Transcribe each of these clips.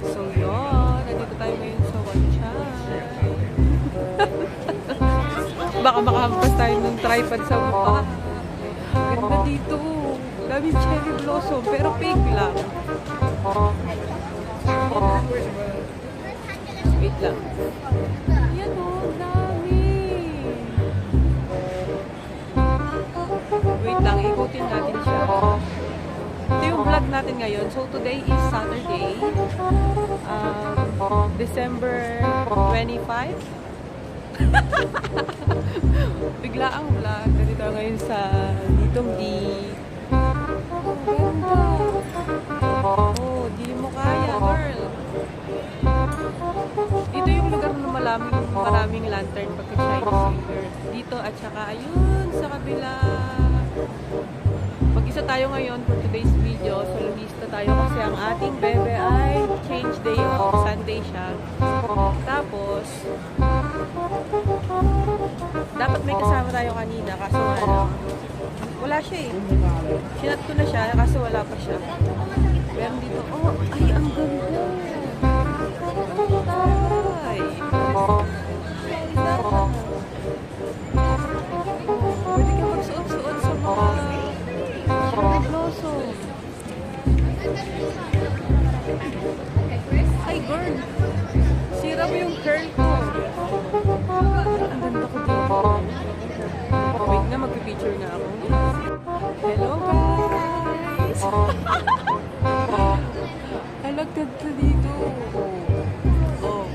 So yun, nandito tayo ngayon sa Wanchan. Baka makahampas tayo ng tripod sa mukha. Ganda dito. Daming cherry blossom, pero fake lang. Wait lang. Yan o, dami. Wait lang, ikutin natin siya. Ito yung vlog natin ngayon. So today is Saturday, December 25. Bigla ang vlog. Nandito ngayon sa Litong D. Ganda. Oh, di mo kaya, girl. Dito yung lugar na maraming lantern pagka Chinese New Year. Dito at saka ayun sa kabila. Mag-isa tayo ngayon for today's video. So, logista tayo kasi ang ating bebe ay change day off. Sunday siya. Tapos, dapat may kasama tayo kanina kaso wala siya eh. Sinat ko na siya kaso wala pa siya. Meron dito, oh, ay, ang ganda. Ay, pwede ka magsuot-suot sa mga blossom. Ay, girl. Sira mo yung curl ko. Ang ganda ko dito. Wait na, mag-picture na ako. Hello, guys! Alag, ganda dito. Oh,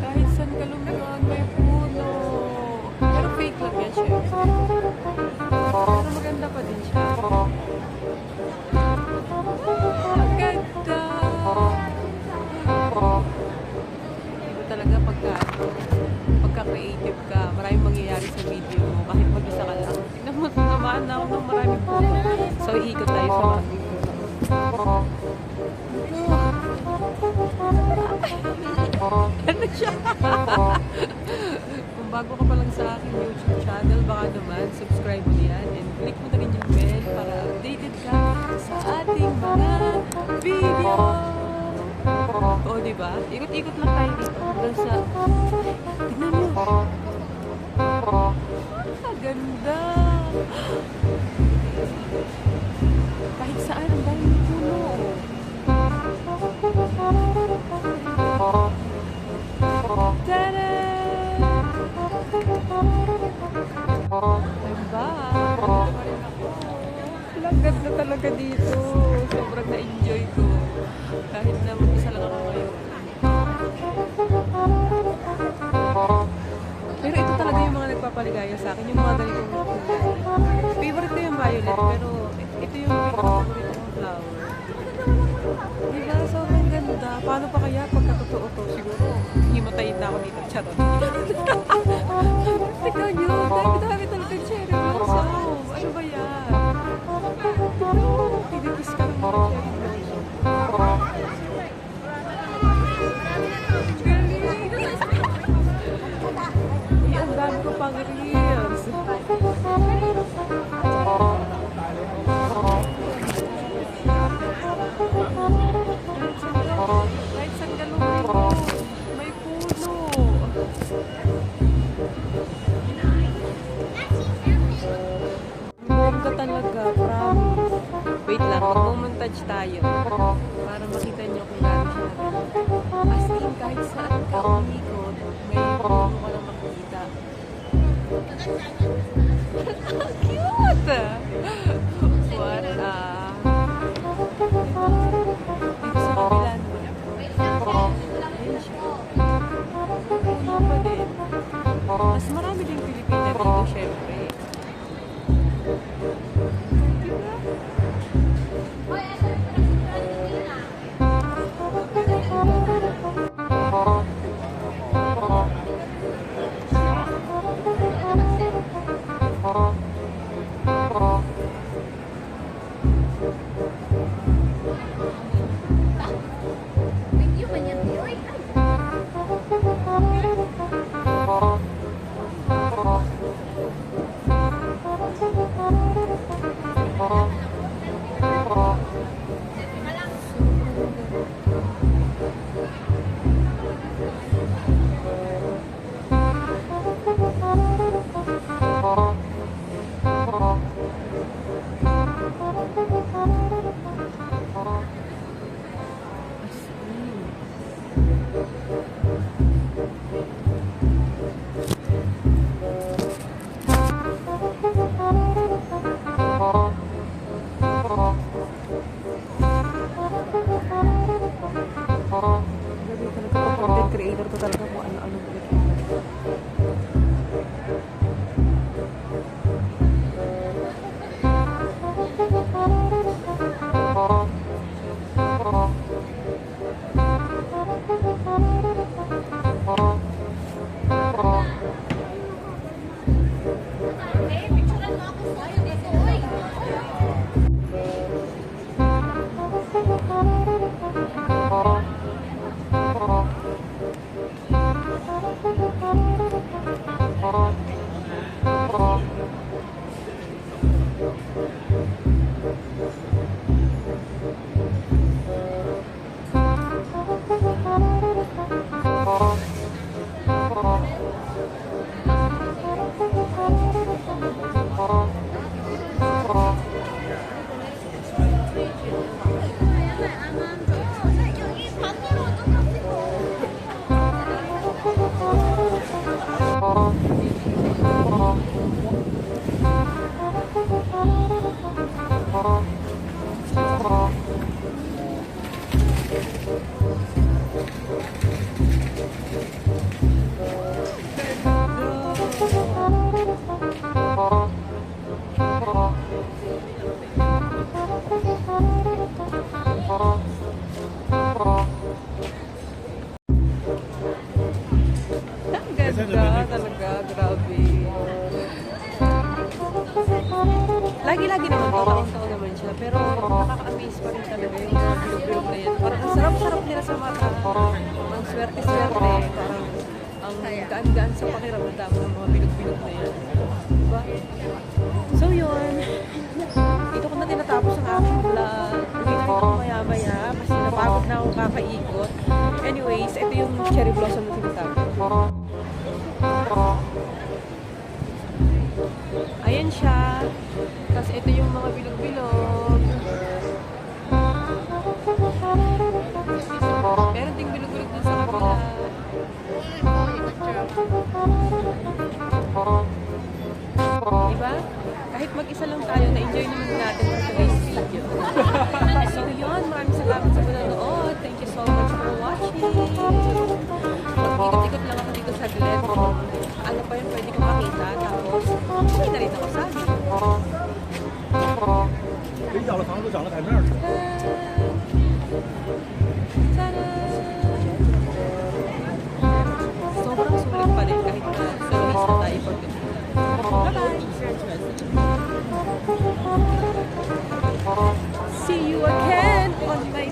kahit saan ka lumiwan, may puno. Pero fake lang yan, syempre. Pero maganda pa din siya. Ang ganda! Diba talaga pagka-creative ka, maraming mangyayari sa video mo, kahit mag-isa ka lang. Tignan mo, namaan na ako ng maraming puno. So, iikot tayo sa maraming puno. Ano siya? Kung bago ka pa lang sa aking YouTube channel, baka naman subscribe mo yan and click mo na rin yung bell para updated ka sa ating mga video. Oo, diba? Ikot-ikot lang tayo dito hanggang sa... Tignan mo. Ah, ganda. Kahit saan, ang daming puno. Tada! I'm back. Ang ganda talaga dito. Sobrang na-enjoy ko. Kahit na mag-isa lang ako ngayon. Pero ito talaga yung mga nagpapaligaya sa akin. Yung mga ganitong kulay. Favorite ko yung violet, pero ito yung favorite kong flower. Diba? Sobrang ganda. Paano pa kaya pagkatotoo to? Siguro, himatayin na ako dito. Charot. Tignan nyo. Dami talaga cherry blossom. Ano ba yan? Pinipis ka ng mga cherry blossom. Ang dami ko pang reels. Kahit saan ka lumiko, may puno. Ganda talaga, promise. Wait lang, mag-montage tayo para makita nyo kung gano'n siya naganda. As in, kahit saan ka umikot, may puno ka lang makikita. Cute! What a... Dito sa kabila naman. Ayun siya. Puno pa din. Mas marami din Pilipina dito, syempre. Ang ganda talaga, grabe. Lagi-lagi naman, taon-taon naman siya. Pero nakaka-amaze pa rin talaga yung mga bilog-bilog na yan. Parang ang sarap-sarap nila sa mata. Ang swerte-swerte. Parang ang gaan-gaan sa pakiramdam ng mga bilog-bilog na yan. Diba? So yun. Dito ko na tinatapos ang aking vlog. Ulit ko maya-maya kasi napagod na akong kakaikot. Anyways, ito yung cherry blossom na sinasabi. Ayan siya. Tapos ito yung mga bilog-bilog. Meron ding bilog-bilog dun sa kabila. Diba? Kahit mag-isa lang tayo, na-enjoy naman natin ang today's video. So yun, maraming salamat sa panonood. Thank you so much for watching. Mag-ikot-ikot lang ako dito sa glen. Ano pa yun pwede kong makita. Tapos, kumita rin ako sa akin. 给咬了糖都长到台面去了。 Sobrang sulit pa rin kahit na soloist na tayo for today. Bye-bye! See you again on my